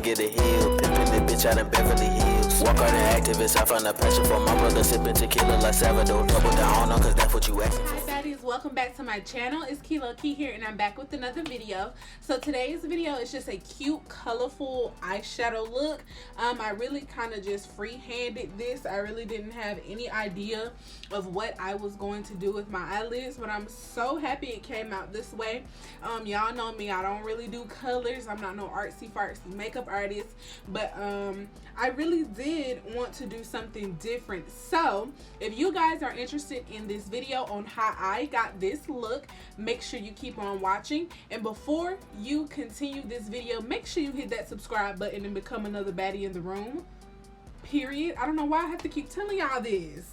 get a heel. Pimpin' the bitch out in Beverly Hills. Walk out and activist, I found the passion for my brother. Sippin' tequila like Salvador. Double down on cause that's what you asking for. Hi baddies, welcome back to my channel. It's Kilo Key here and I'm back with another video. So today's video is just a cute, colorful eyeshadow look. I really kind of just free-handed this. I really didn't have any idea of what I was going to do with my eyelids, but I'm so happy it came out this way. Y'all know me, I don't really do colors. I'm not no artsy fartsy makeup artist, but I really did want to do something different. So if you guys are interested in this video on how I got this look, make sure you keep on watching. And before you continue this video, make sure you hit that subscribe button and become another baddie in the room. Period. I don't know why I have to keep telling y'all this.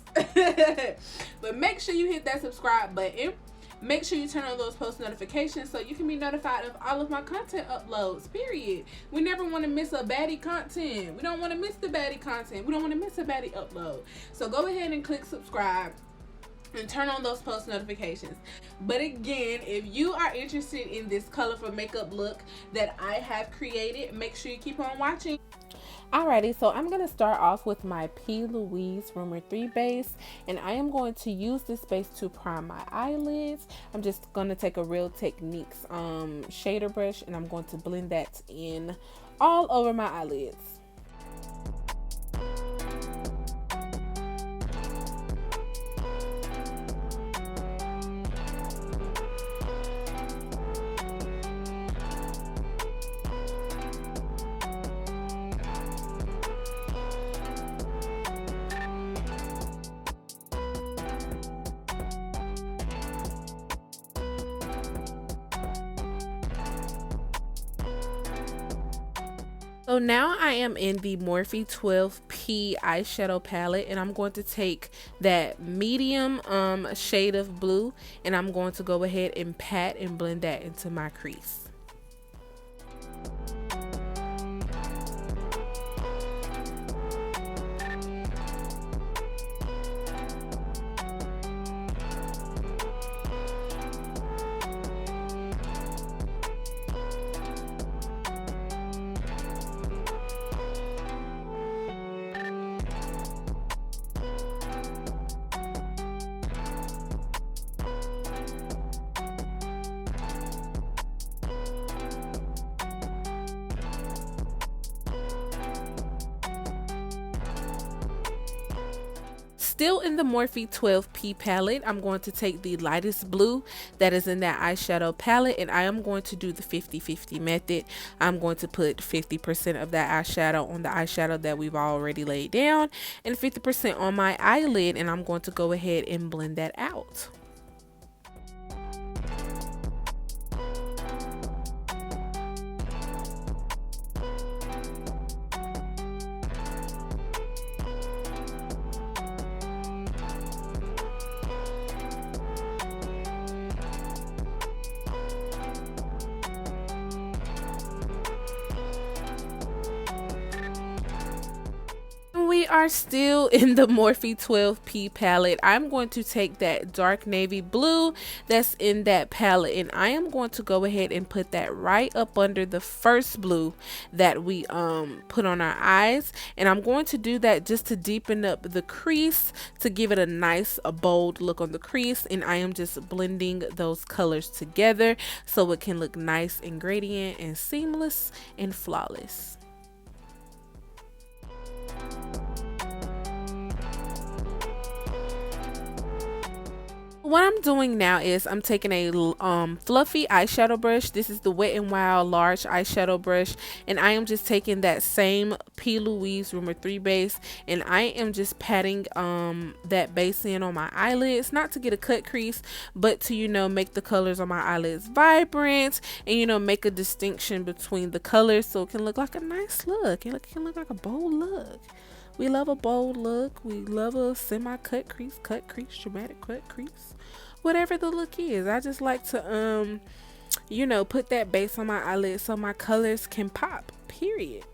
But make sure you hit that subscribe button. Make sure you turn on those post notifications so you can be notified of all of my content uploads, period. We never want to miss a baddie content. We don't want to miss the baddie content. We don't want to miss a baddie upload. So go ahead and click subscribe and turn on those post notifications. But again, if you are interested in this colorful makeup look that I have created, make sure you keep on watching. Alrighty, so I'm going to start off with my P. Louise Rumor 3 base, and I am going to use this base to prime my eyelids. I'm just going to take a Real Techniques shader brush, and I'm going to blend that in all over my eyelids. So now I am in the Morphe 12P eyeshadow palette, and I'm going to take that medium shade of blue, and I'm going to go ahead and pat and blend that into my crease. Still in the Morphe 12P palette, I'm going to take the lightest blue that is in that eyeshadow palette, and I am going to do the 50-50 method. I'm going to put 50% of that eyeshadow on the eyeshadow that we've already laid down and 50% on my eyelid, and I'm going to go ahead and blend that out. We are still in the Morphe 12P palette. I'm going to take that dark navy blue that's in that palette, and I am going to go ahead and put that right up under the first blue that we put on our eyes, and I'm going to do that just to deepen up the crease, to give it a nice bold look on the crease. And I am just blending those colors together so it can look nice and gradient and seamless and flawless. What I'm doing now is I'm taking a fluffy eyeshadow brush. This is the Wet n Wild large eyeshadow brush, and I am just taking that same P. Louise Rumor 3 base, and I am just patting that base in on my eyelids, not to get a cut crease, but to, you know, make the colors on my eyelids vibrant and, you know, make a distinction between the colors so it can look like a nice look. It can look like a bold look. We love a bold look. We love a semi-cut crease, dramatic cut crease, whatever the look is. I just like to, you know, put that base on my eyelids so my colors can pop, period.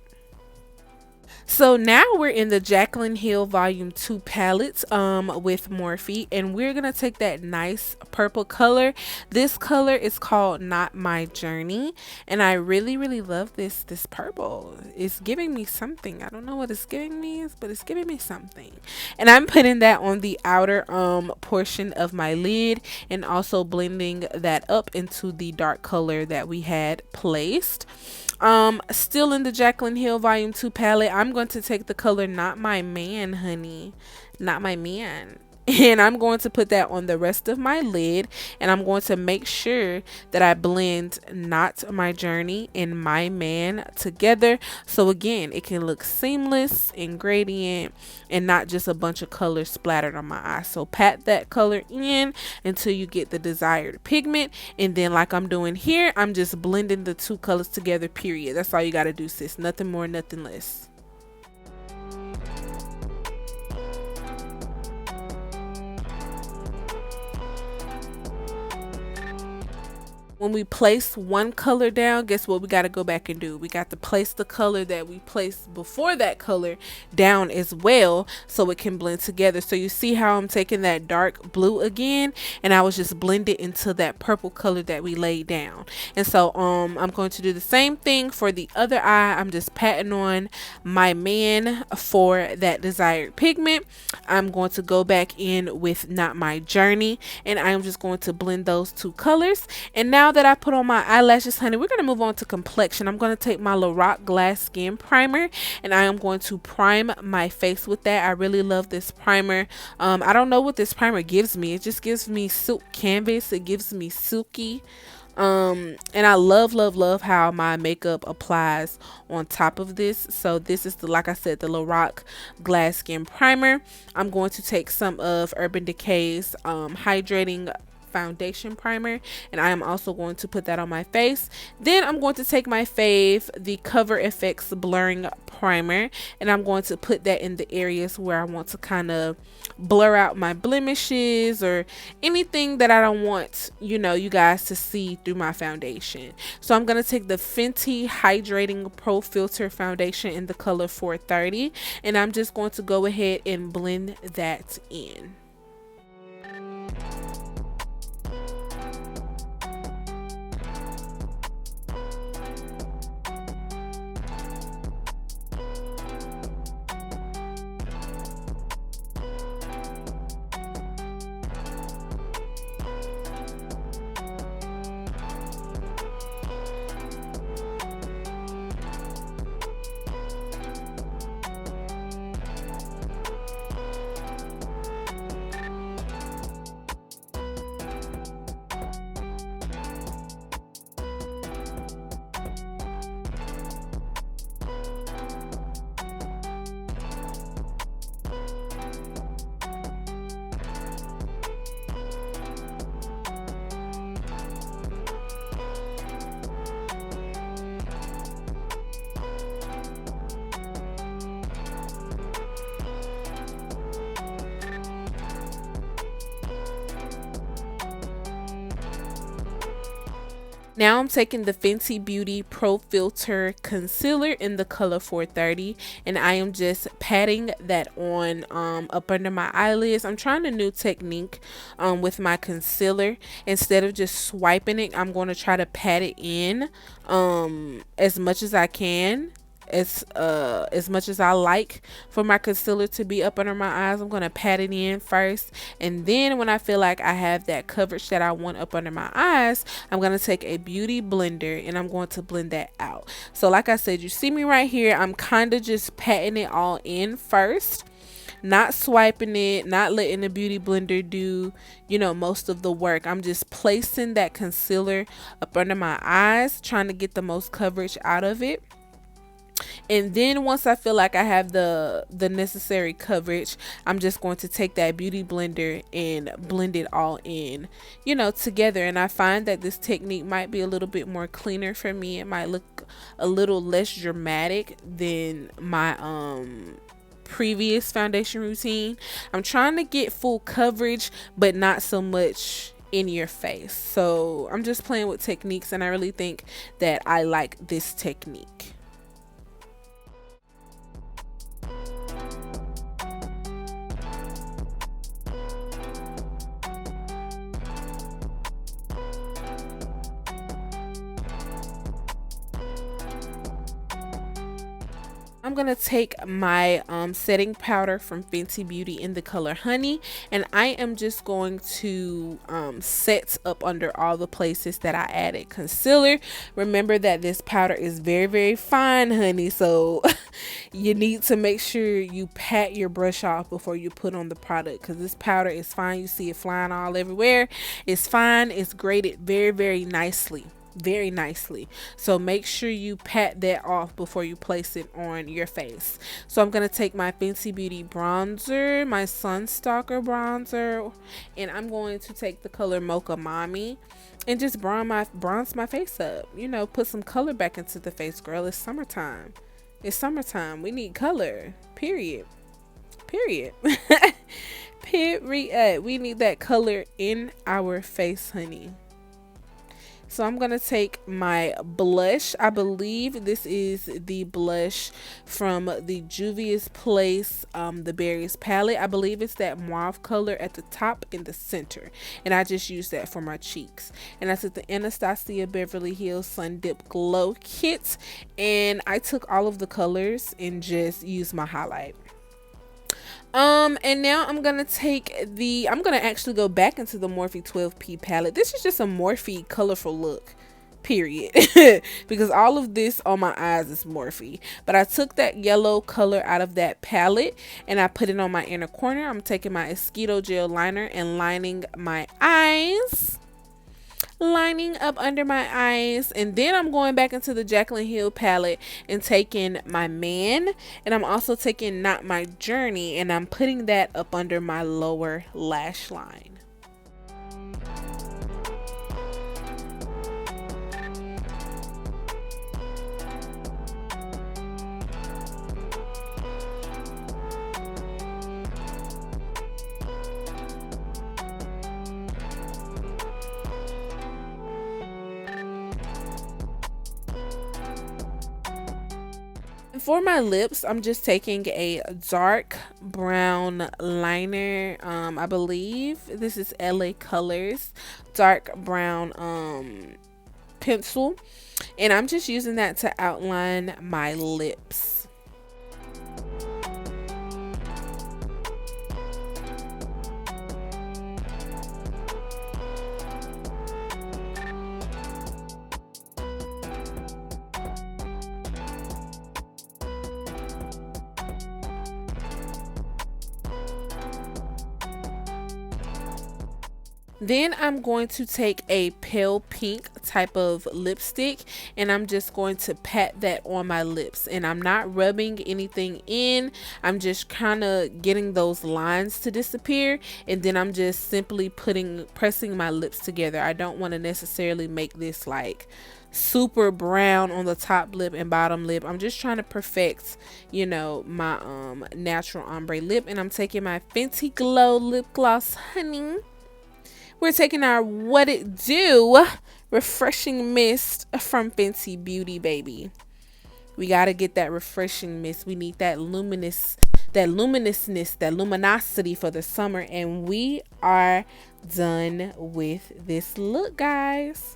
So now we're in the Jaclyn Hill Volume 2 palettes with Morphe, and we're going to take that nice purple color. This color is called Not My Journey, and I really love this purple. It's giving me something. I don't know what it's giving me, but it's giving me something. And I'm putting that on the outer portion of my lid, and also blending that up into the dark color that we had placed. Still in the Jaclyn Hill Volume 2 palette, I'm going to take the color Not My Man, honey. Not My Man. And I'm going to put that on the rest of my lid, and I'm going to make sure that I blend Not My Journey and My Man together, so again it can look seamless and gradient and not just a bunch of color splattered on my eye. So pat that color in until you get the desired pigment, and then like I'm doing here, I'm just blending the two colors together, period. That's all you got to do, sis. Nothing more, nothing less. When we place one color down, guess what we got to go back and do? We got to place the color that we placed before that color down as well, so it can blend together. So you see how I'm taking that dark blue again, and I was just blending into that purple color that we laid down. And so I'm going to do the same thing for the other eye. I'm just patting on My Man for that desired pigment. I'm going to go back in with Not My Journey, and I'm just going to blend those two colors. And now that I put on my eyelashes, honey, we're going to move on to complexion. I'm going to take my Lorac Glass Skin Primer, and I am going to prime my face with that. I really love this primer. I don't know what this primer gives me. It just gives me silk canvas. It gives me silky. And I love how my makeup applies on top of this. So this is the, like I said, the Lorac Glass Skin Primer. I'm going to take some of Urban Decay's Hydrating Foundation Primer, and I am also going to put that on my face. Then I'm going to take my fave, the Cover FX Blurring Primer, and I'm going to put that in the areas where I want to kind of blur out my blemishes or anything that I don't want, you know, you guys to see through my foundation. So I'm going to take the Fenty Hydrating Pro FilT'R Foundation in the color 430, and I'm just going to go ahead and blend that in. Now I'm taking the Fenty Beauty Pro FilT'R Concealer in the color 430, and I am just patting that on up under my eyelids. I'm trying a new technique with my concealer. Instead of just swiping it, I'm going to try to pat it in as much as I can. As much as I like for my concealer to be up under my eyes, I'm going to pat it in first, and then when I feel like I have that coverage that I want up under my eyes, I'm going to take a beauty blender and I'm going to blend that out. So like I said, you see me right here, I'm kind of just patting it all in first, not swiping it, not letting the beauty blender do, you know, most of the work. I'm just placing that concealer up under my eyes, trying to get the most coverage out of it. And then once I feel like I have the necessary coverage, I'm just going to take that beauty blender and blend it all in, you know, together. And I find that this technique might be a little bit more cleaner for me. It might look a little less dramatic than my previous foundation routine. I'm trying to get full coverage, but not so much in your face. So I'm just playing with techniques, and I really think that I like this technique. I'm gonna take my setting powder from Fenty Beauty in the color Honey, and I am just going to set up under all the places that I added concealer. Remember that this powder is very, very fine, honey, so you need to make sure you pat your brush off before you put on the product, because this powder is fine. You see it flying all everywhere. It's fine. It's graded very, very nicely. Very nicely, so make sure you pat that off before you place it on your face. So I'm gonna take my Fenty Beauty bronzer, my Sun Stlk'r Bronzer, and I'm going to take the color Mocha Mami and just bronze my face up. You know, put some color back into the face, girl. It's summertime. It's summertime. We need color. Period. Period. Period. We need that color in our face, honey. So I'm going to take my blush. I believe this is the blush from the Juvia's Place, the Berries palette. I believe it's that mauve color at the top in the center. And I just used that for my cheeks. And I took the Anastasia Beverly Hills Sun Dip Glow Kit. And I took all of the colors and just used my highlight. And now I'm gonna actually go back into the Morphe 12P palette. This is just a Morphe colorful look, period. Because all of this on my eyes is Morphe. But I took that yellow color out of that palette and I put it on my inner corner. I'm taking my Mosquito Gel liner and lining my eyes. Lining up under my eyes, and then I'm going back into the Jaclyn Hill palette and taking my Man, and I'm also taking Not My Journey, and I'm putting that up under my lower lash line. For my lips, I'm just taking a dark brown liner. I believe this is LA Colors dark brown pencil, and I'm just using that to outline my lips. Then I'm going to take a pale pink type of lipstick and I'm just going to pat that on my lips, and I'm not rubbing anything in. I'm just kind of getting those lines to disappear, and then I'm just simply pressing my lips together. I don't want to necessarily make this like super brown on the top lip and bottom lip. I'm just trying to perfect, you know, my natural ombre lip. And I'm taking my Fenty Glow lip gloss, honey. We're taking our What It Do refreshing mist from Fenty Beauty, baby. We got to get that refreshing mist. We need that luminousness, that luminosity for the summer. And we are done with this look, guys.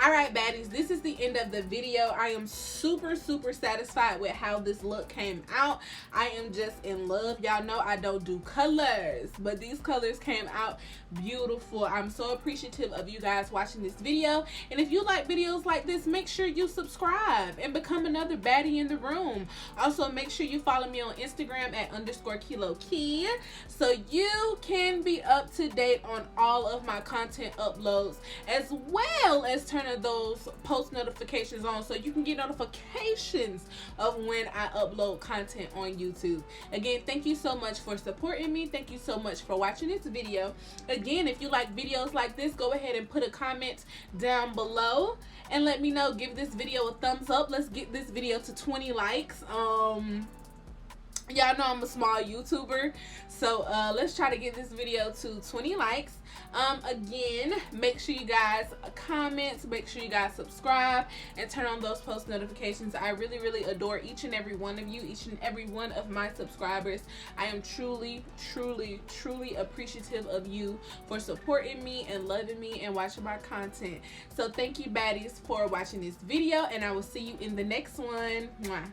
Alright, baddies, this is the end of the video. I am super satisfied with how this look came out. I am just in love. Y'all know I don't do colors, but these colors came out beautiful. I'm so appreciative of you guys watching this video. And if you like videos like this, make sure you subscribe and become another baddie in the room. Also, make sure you follow me on Instagram at _KiloKey so you can be up to date on all of my content uploads, as well as turn those post notifications on so you can get notifications of when I upload content on YouTube. Again, thank you so much for supporting me. Thank you so much for watching this video. Again, if you like videos like this, go ahead and put a comment down below and let me know. Give this video a thumbs up. Let's get this video to 20 likes. Y'all know I'm a small YouTuber, so let's try to get this video to 20 likes. Again, make sure you guys comment, make sure you guys subscribe, and turn on those post notifications. I really adore each and every one of you, each and every one of my subscribers. I am truly appreciative of you for supporting me and loving me and watching my content. So thank you, baddies, for watching this video, and I will see you in the next one. Mwah.